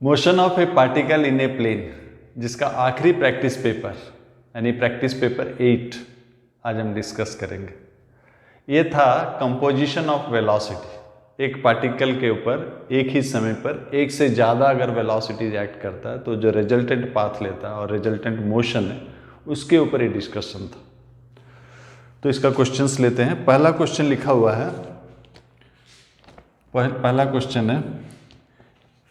Motion of a particle in a plane, जिसका आखिरी practice paper यानी प्रैक्टिस पेपर 8 आज हम डिस्कस करेंगे। ये था कंपोजिशन ऑफ वेलोसिटी। एक पार्टिकल के ऊपर एक ही समय पर एक से ज़्यादा अगर वेलोसिटी एक्ट करता है तो जो रिजल्टेंट पाथ लेता है और रिजल्टेंट मोशन है उसके ऊपर ये डिस्कशन था। तो इसका क्वेश्चंस लेते हैं। पहला क्वेश्चन लिखा हुआ है, पहला क्वेश्चन है,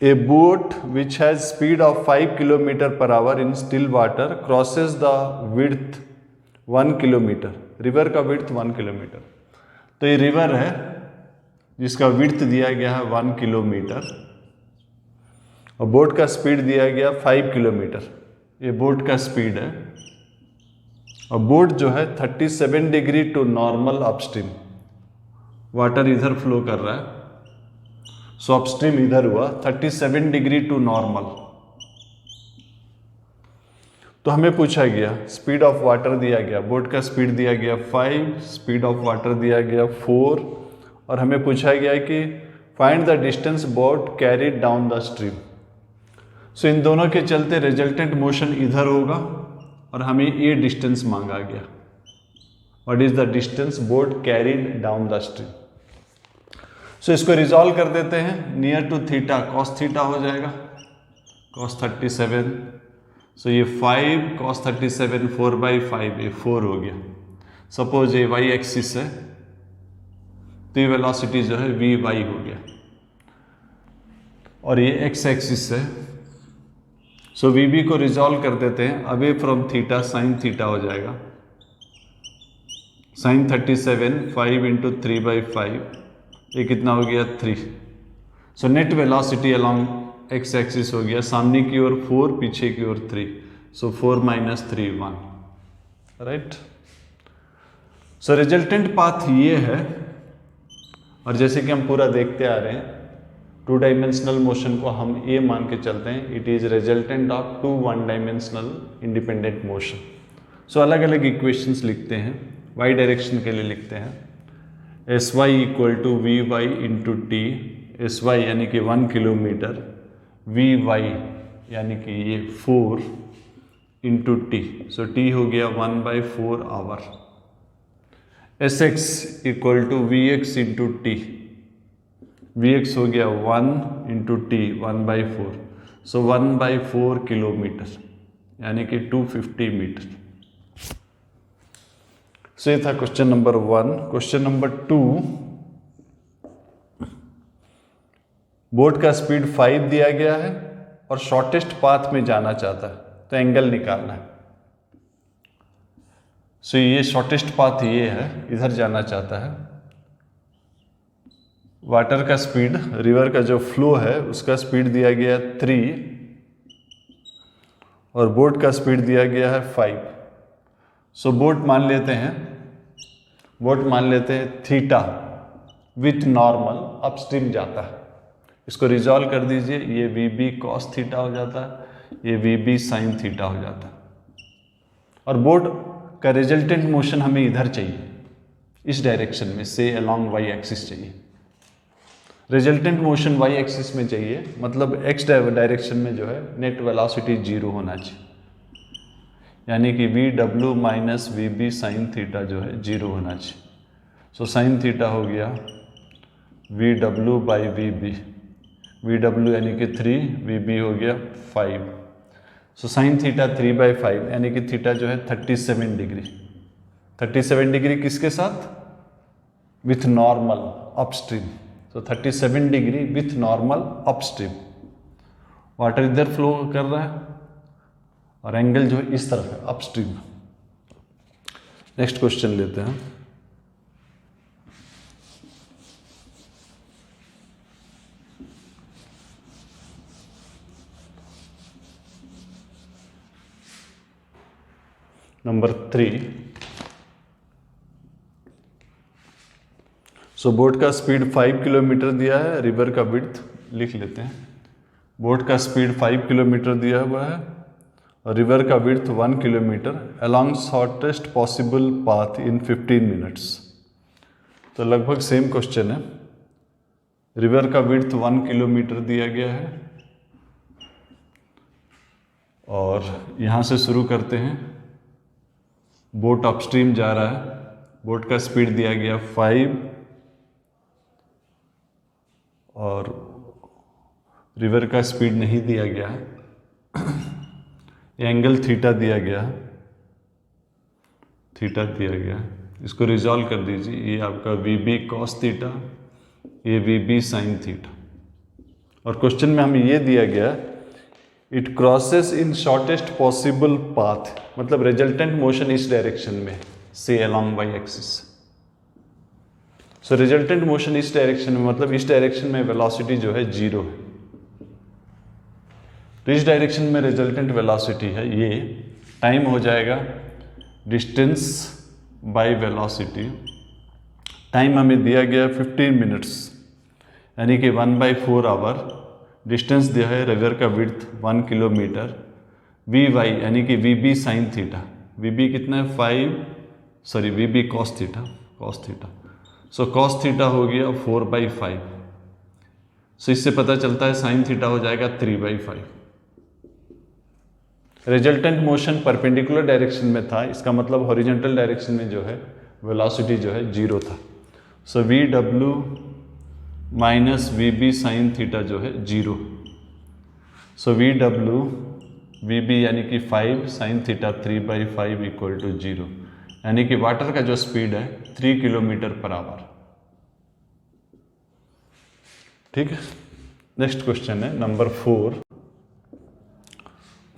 A boat which has speed of 5 km/h in still water crosses the width 1 km। River का विड्थ 1 किलोमीटर। तो ये रिवर है जिसका विड्थ दिया गया है 1 किलोमीटर और बोट का स्पीड दिया गया 5 किलोमीटर। ये बोट का स्पीड है और बोट जो है 37 degree to normal upstream, water इधर फ्लो कर रहा है, सो अपस्ट्रीम इधर हुआ 37 डिग्री टू नॉर्मल। तो हमें पूछा गया स्पीड ऑफ वाटर दिया गया, बोट का स्पीड दिया गया 5, स्पीड ऑफ वाटर दिया गया 4 और हमें पूछा गया कि find the distance boat carried down the stream. So इन दोनों के चलते रिजल्टेंट मोशन इधर होगा और हमें ये डिस्टेंस मांगा गया। What is the distance boat carried down the stream. So इसको रिजॉल्व कर देते हैं। Near to theta cos theta हो जाएगा, कॉस 37। सो ये 5 कॉस 37 4/5, ये 4 हो गया। सपोज ये वाई एक्सिस है तो ये वेलोसिटी जो है वी वाई हो गया और ये एक्स एक्सिस है। सो वी बी को रिजॉल्व कर देते हैं। Away from theta sine theta हो जाएगा, साइन 37 5 × 3/5, ये कितना हो गया 3। So net velocity along x axis हो गया, सामने की ओर 4 पीछे की ओर 3, सो 4 - 3 1, राइट। सो रिजल्टेंट पाथ ये है और जैसे कि हम पूरा देखते आ रहे हैं 2 डायमेंशनल मोशन को हम ये मान के चलते हैं it is resultant of 2 1 dimensional independent motion. So अलग अलग इक्वेशंस लिखते हैं। वाई डायरेक्शन के लिए लिखते हैं SY = VY × T। SY यानी कि 1 किलोमीटर, VY यानी कि ये 4 × T, सो T हो गया 1/4 our. SX = VX × T, VX हो गया 1 × T 1/4, सो 1/4 किलोमीटर यानी कि 250 मीटर। सो ये था question number 1। Question number 2, boat का स्पीड 5 दिया गया है और शॉर्टेस्ट पाथ में जाना चाहता है तो एंगल निकालना है। सो ये शॉर्टेस्ट पाथ ये है, इधर जाना चाहता है। वाटर का स्पीड, रिवर का जो फ्लो है उसका स्पीड दिया गया है 3 और बोट का स्पीड दिया गया है 5। सो बोट मान लेते हैं थीटा विथ नॉर्मल अपस्ट्रीम जाता है। इसको रिजॉल्व कर दीजिए, ये वी बी कॉस थीटा हो जाता है, ये वी बी साइन थीटा हो जाता है और बोट का रिजल्टेंट मोशन हमें इधर चाहिए, इस डायरेक्शन में से अलोंग वाई एक्सिस चाहिए। रिजल्टेंट मोशन वाई एक्सिस में चाहिए, मतलब एक्स डायरेक्शन में जो है नेट वेलोसिटी 0 होना चाहिए, यानी कि VW - VB साइन थीटा जो है 0 होना चाहिए। सो साइन थीटा हो गया VW/VB, VW यानी कि 3, VB हो गया 5। सो साइन थीटा 3/5 यानी कि थीटा जो है 37 डिग्री। 37 डिग्री किसके साथ? With normal upstream. So 37 degree with normal upstream. Water इधर फ्लो कर रहा है और एंगल जो है इस तरफ है अपस्ट्रीम। नेक्स्ट क्वेश्चन लेते हैं। नंबर 3। सो बोट का स्पीड 5 किलोमीटर दिया है, रिवर का विड्थ लिख लेते हैं। बोट का स्पीड 5 किलोमीटर दिया हुआ है और रिवर का width 1 kilometre along shortest possible path इन 15 मिनट्स। तो लगभग सेम क्वेश्चन है। रिवर का विड्थ 1 किलोमीटर दिया गया है और यहाँ से शुरू करते हैं। बोट अपस्ट्रीम जा रहा है, बोट का स्पीड दिया गया 5 और रिवर का स्पीड नहीं दिया गया है। एंगल थीटा दिया गया, थीटा दिया गया, इसको रिजॉल्व कर दीजिए। ये आपका वी बी कॉस थीटा, ये वी बी साइन थीटा। और क्वेश्चन में हमें ये दिया गया, it crosses in shortest possible path, मतलब रिजल्टेंट मोशन इस डायरेक्शन में, से along Y axis. So resultant motion इस डायरेक्शन में, मतलब इस डायरेक्शन में वेलोसिटी जो है 0 है। तो इस डायरेक्शन में रिजल्टेंट वेलोसिटी है ये, टाइम हो जाएगा डिस्टेंस बाय वेलोसिटी। टाइम हमें दिया गया 15 मिनट्स, यानी कि 1/4 आवर। डिस्टेंस दिया है रिवर का विड्थ 1 किलोमीटर। वी वाई यानी कि V B sine theta, V B कितना है V B cos theta, cos theta. So cos theta हो गया 4/5। सो इससे पता चलता है साइन थीटा हो जाएगा 3/5। रिजल्टेंट मोशन परपेंडिकुलर डायरेक्शन में था, इसका मतलब हॉरिजॉन्टल डायरेक्शन में जो है वेलोसिटी जो है 0 था। So V W minus V B sine theta जो है 0। So V W V B यानी कि 5 साइन थीटा 3/5 इक्वल टू 0, यानी कि वाटर का जो स्पीड है 3 किलोमीटर पर आवर। ठीक है, नेक्स्ट क्वेश्चन है नंबर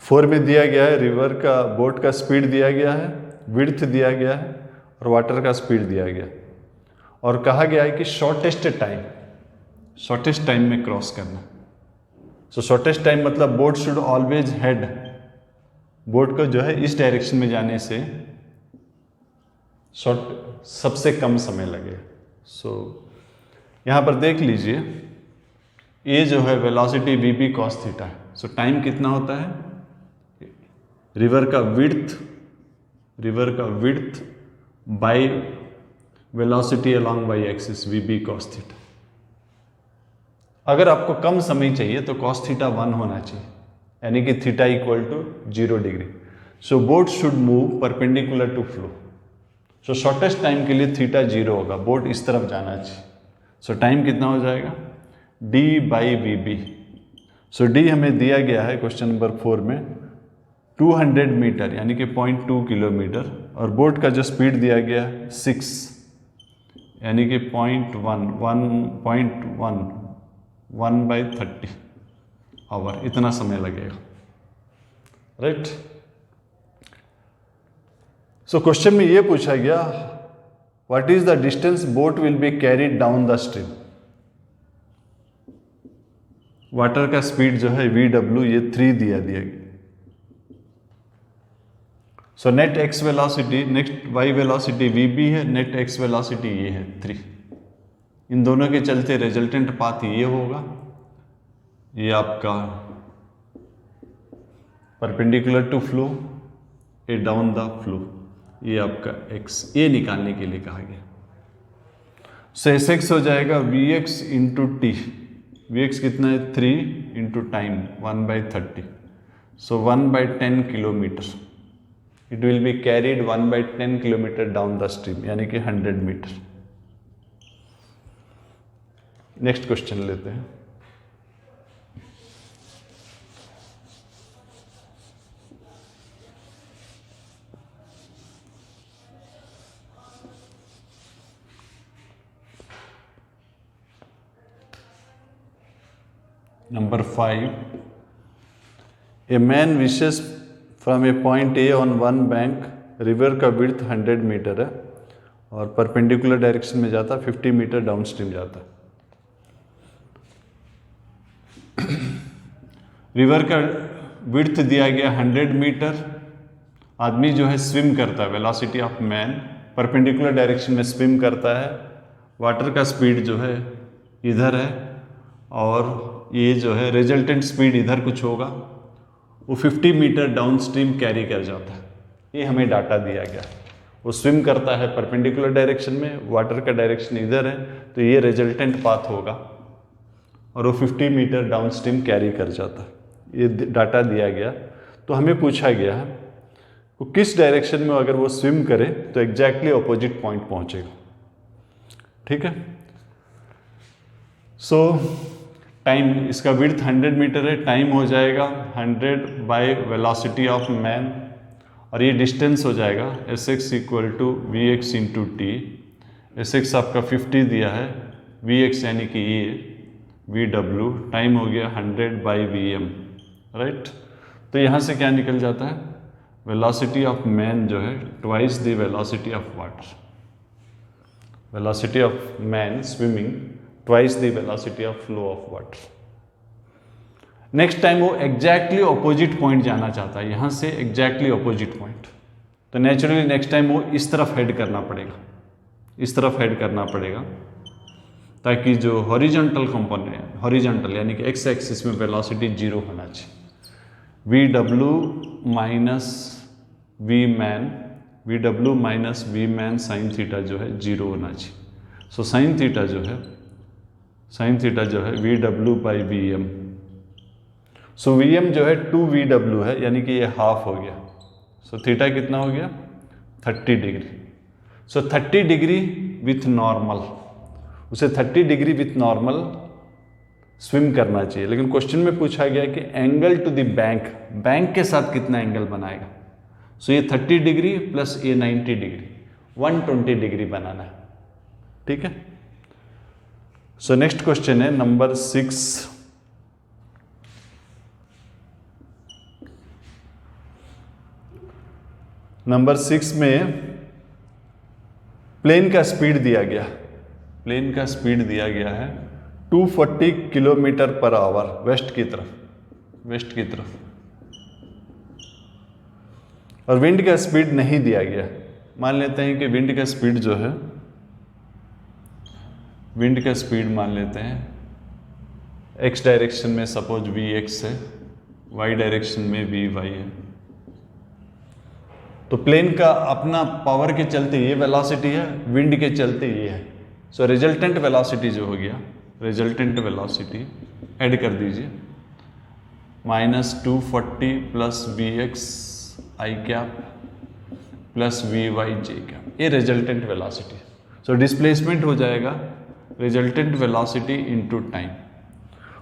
4 में दिया गया है रिवर का, बोट का स्पीड दिया गया है, विड्थ दिया गया है और वाटर का स्पीड दिया गया है। और कहा गया है कि शॉर्टेस्ट टाइम में क्रॉस करना। सो शॉर्टेस्ट टाइम मतलब boat should always head, boat को जो है इस डायरेक्शन में जाने से सबसे कम समय लगे। सो यहाँ पर देख लीजिए, ये जो है velocity V B cos theta है। सो टाइम कितना होता है, रिवर का width by velocity along Y axis V B cos theta. अगर आपको कम समय चाहिए तो कॉस थीटा 1 होना चाहिए, यानी कि theta equal to 0 degree. So boat should move perpendicular to flow. So shortest time के लिए थीटा 0 होगा, बोट इस तरफ जाना चाहिए। सो टाइम कितना हो जाएगा, d by V B. So d हमें दिया गया है क्वेश्चन नंबर 4 में 200 मीटर यानी कि 0.2 किलोमीटर, और बोट का जो स्पीड दिया गया 6 यानी कि 1/30 आवर, इतना समय लगेगा। राइट। सो क्वेश्चन में ये पूछा गया, what is the distance boat will be carried down the stream. Water का स्पीड जो है VW ये 3 दिया गया। So net X velocity, next Y velocity VB है, नेट एक्स वेलोसिटी ये है 3। इन दोनों के चलते रिजल्टेंट पाथ ये होगा, ये आपका परपेंडिकुलर टू फ्लो, ये डाउन द फ्लो, ये आपका x, ये निकालने के लिए कहा गया। सो Sx हो जाएगा Vx इंटू टी। Vx कितना है 3 into time 1/30। So 1/10 kilometre, it will be carried 1/10 kilometre down the stream, यानी कि 100 मीटर। नेक्स्ट क्वेश्चन लेते हैं। Number 5, a man wishes from A point A on one bank, river का width 100 metre है और perpendicular direction में जाता है, 50 मीटर डाउन स्ट्रीम जाता है। रिवर का विड्थ दिया गया 100 मीटर, आदमी जो है स्विम करता है, velocity of man perpendicular direction में स्विम करता है, वाटर का स्पीड जो है इधर है और ये जो है रिजल्टेंट स्पीड इधर कुछ होगा, वो 50 मीटर डाउन स्ट्रीम कैरी कर जाता है। ये हमें डाटा दिया गया। वो स्विम करता है परपेंडिकुलर डायरेक्शन में, वाटर का डायरेक्शन इधर है, तो ये रिजल्टेंट पाथ होगा और वो 50 मीटर डाउन स्ट्रीम कैरी कर जाता है। ये डाटा दिया गया। तो हमें पूछा गया है वो किस डायरेक्शन में अगर वो स्विम करे तो एग्जैक्टली ऑपोजिट पॉइंट पहुंचेगा। ठीक है, सो टाइम, इसका विड्थ 100 मीटर है, टाइम हो जाएगा 100 बाय वेलोसिटी ऑफ मैन, और ये डिस्टेंस हो जाएगा Sx equal to V X into T. Sx आपका 50 दिया है, Vx यानी कि ये Vw, टाइम हो गया 100 बाई Vm, राइट। तो यहाँ से क्या निकल जाता है, वेलोसिटी ऑफ मैन जो है twice the velocity of water, velocity of man swimming twice the velocity of flow of water. Next time वो एग्जैक्टली ऑपोजिट पॉइंट जाना चाहता है, यहाँ से एग्जैक्टली ऑपोजिट पॉइंट, तो नेचुरली नेक्स्ट टाइम वो इस तरफ हेड करना पड़ेगा, इस तरफ हेड करना पड़ेगा, ताकि जो हॉरिजॉन्टल कंपोनेंट है, हॉरिजॉन्टल यानी कि एक्स एक्सिस में वेलोसिटी 0 होना चाहिए। Vw minus V man sine theta जो है 0 होना चाहिए। सो साइन थीटा जो है Vw by Vm, so Vm जो है 2Vw है, यानी कि ये हाफ हो गया। सो थीटा कितना हो गया 30 degree. So 30 degree with normal, उसे 30 डिग्री विथ नॉर्मल स्विम करना चाहिए, लेकिन क्वेश्चन में पूछा गया कि एंगल टू द बैंक के साथ कितना एंगल बनाएगा। सो ये 30 डिग्री प्लस ये 90 डिग्री, 120 डिग्री बनाना है। ठीक है, सो नेक्स्ट क्वेश्चन है नंबर 6। नंबर 6 में प्लेन का स्पीड दिया गया, प्लेन का स्पीड दिया गया है 240 किलोमीटर पर आवर वेस्ट की तरफ, और विंड का स्पीड नहीं दिया गया। मान लेते हैं कि विंड का स्पीड जो है, विंड का स्पीड मान लेते हैं एक्स डायरेक्शन में सपोज Vx है, वाई डायरेक्शन में Vy है। तो प्लेन का अपना पावर के चलते ये वेलोसिटी है, विंड के चलते ये है। सो रिजल्टेंट वेलोसिटी जो हो गया, रिजल्टेंट वेलोसिटी ऐड कर दीजिए, -240 plus Vx I cap plus Vy j cap, ये रिजल्टेंट वेलोसिटी। सो डिस्प्लेसमेंट हो जाएगा रिजल्टेंट वेलोसिटी इनटू टाइम,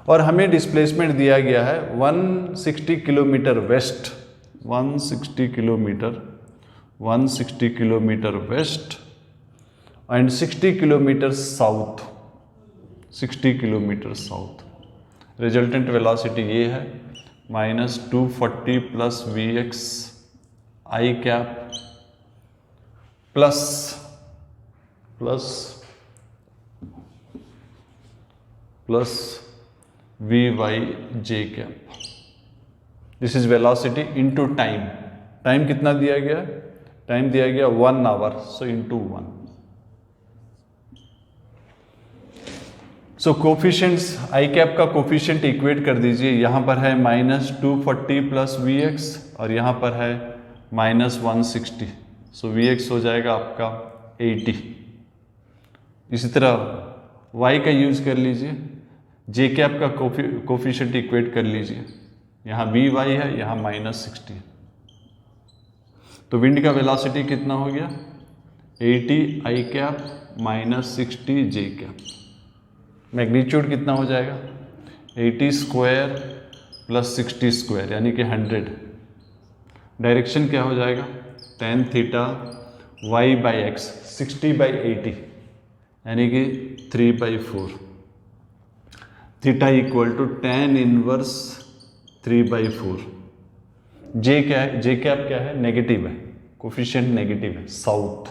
और हमें डिस्प्लेसमेंट दिया गया है 160 kilometre west, 160 kilometre west and 60 kilometre south, 60 kilometre south. Resultant velocity ये है -240 plus Vx I cap plus Vy j cap. This is velocity into time. Time कितना दिया गया, टाइम दिया गया 1 hour, so into 1। So coefficients, I cap का coefficient equate कर दीजिए, यहाँ पर है -240 प्लस Vx और यहाँ पर है -160, सो Vx हो जाएगा आपका 80। इसी तरह y का यूज कर लीजिए, जे कैप का कोफिशिएंट इक्वेट कर लीजिए, यहाँ Vy है, यहाँ -60, तो विंड का वेलोसिटी कितना हो गया 80 आई कैप -60 जे कैप। मैग्नीट्यूड कितना हो जाएगा 80 स्क्वायर प्लस 60 स्क्वायर यानी कि 100। डायरेक्शन क्या हो जाएगा tan theta y by x 60 by 80 यानी कि 3/4। Theta equal to tan inverse 3/4। J क्या है, जे कैप क्या है, नेगेटिव है, कोफिशिएंट नेगेटिव है, साउथ।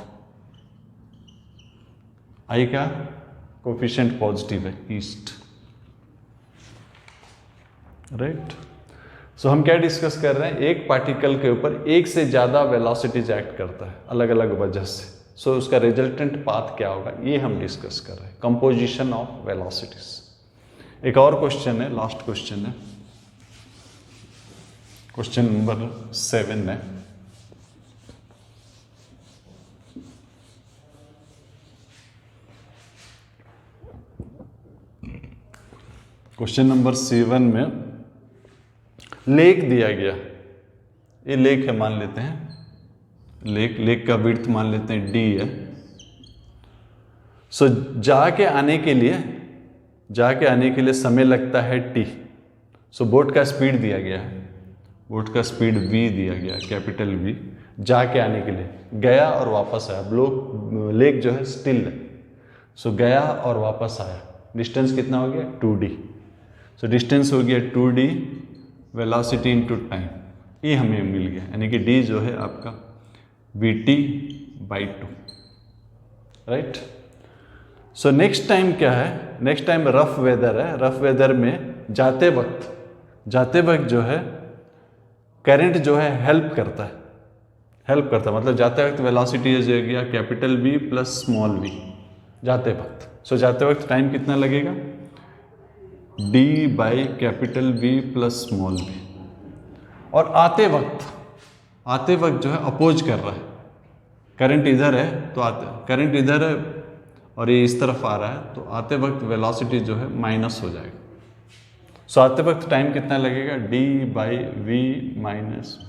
आई का कोफिशिएंट पॉजिटिव है, ईस्ट। राइट, सो हम क्या डिस्कस कर रहे हैं, एक पार्टिकल के ऊपर एक से ज्यादा वेलोसिटीज एक्ट करता है अलग अलग वजह से। सो उसका रिजल्टेंट पाथ क्या होगा, ये हम डिस्कस कर रहे हैं, कंपोजिशन ऑफ वेलोसिटीज। एक और क्वेश्चन है, लास्ट क्वेश्चन है, क्वेश्चन नंबर 7 है। क्वेश्चन नंबर 7 में लेक दिया गया, ये लेक है मान लेते हैं, लेक का विड्थ मान लेते हैं d है। सो जाके आने के लिए समय लगता है t। सो बोट का स्पीड दिया गया है, बोट का स्पीड v दिया गया है, कैपिटल V। जाके आने के लिए गया और वापस आया, लेक जो है स्टिल है। सो गया और वापस आया, डिस्टेंस कितना हो गया 2d। सो डिस्टेंस हो गया 2d, वेलोसिटी इनटू टाइम, ये हमें मिल गया, यानी कि d जो है आपका vt/2, right. So next time क्या है, नेक्स्ट टाइम रफ वेदर है। रफ वेदर में जाते वक्त जो है करंट जो है हेल्प करता है, मतलब जाते वक्त वेलोसिटी हो गया capital V plus small v जाते वक्त। सो जाते वक्त टाइम कितना लगेगा d by capital V plus small v। और आते वक्त जो है अपोज कर रहा है, करंट इधर है तो करंट इधर है और ये इस तरफ आ रहा है, तो आते वक्त वेलोसिटी जो है माइनस हो जाएगा। सो आते वक्त टाइम कितना लगेगा d by v minus v,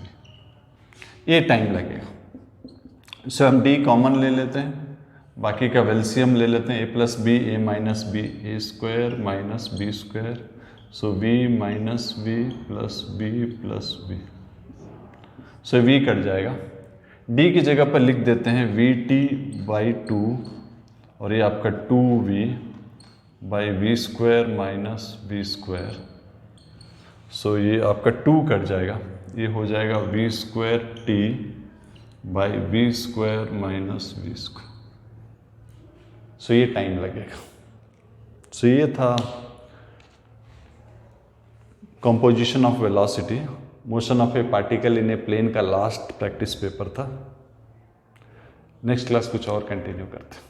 ये टाइम लगेगा। सो हम d कॉमन ले लेते हैं, बाकी का एलसीएम ले लेते हैं, a plus b a minus b, a square minus b square. So v minus v plus b। So v cut जाएगा, d की जगह पर लिख देते हैं vt/2 और ये आपका 2v by v square minus b square. So ये आपका 2 कट जाएगा, ये हो जाएगा v square t by v square minus v square. So ये टाइम लगेगा। सो ये था composition of velocity, motion of a particle in a plane का लास्ट प्रैक्टिस पेपर था। नेक्स्ट क्लास कुछ और कंटिन्यू करते हैं।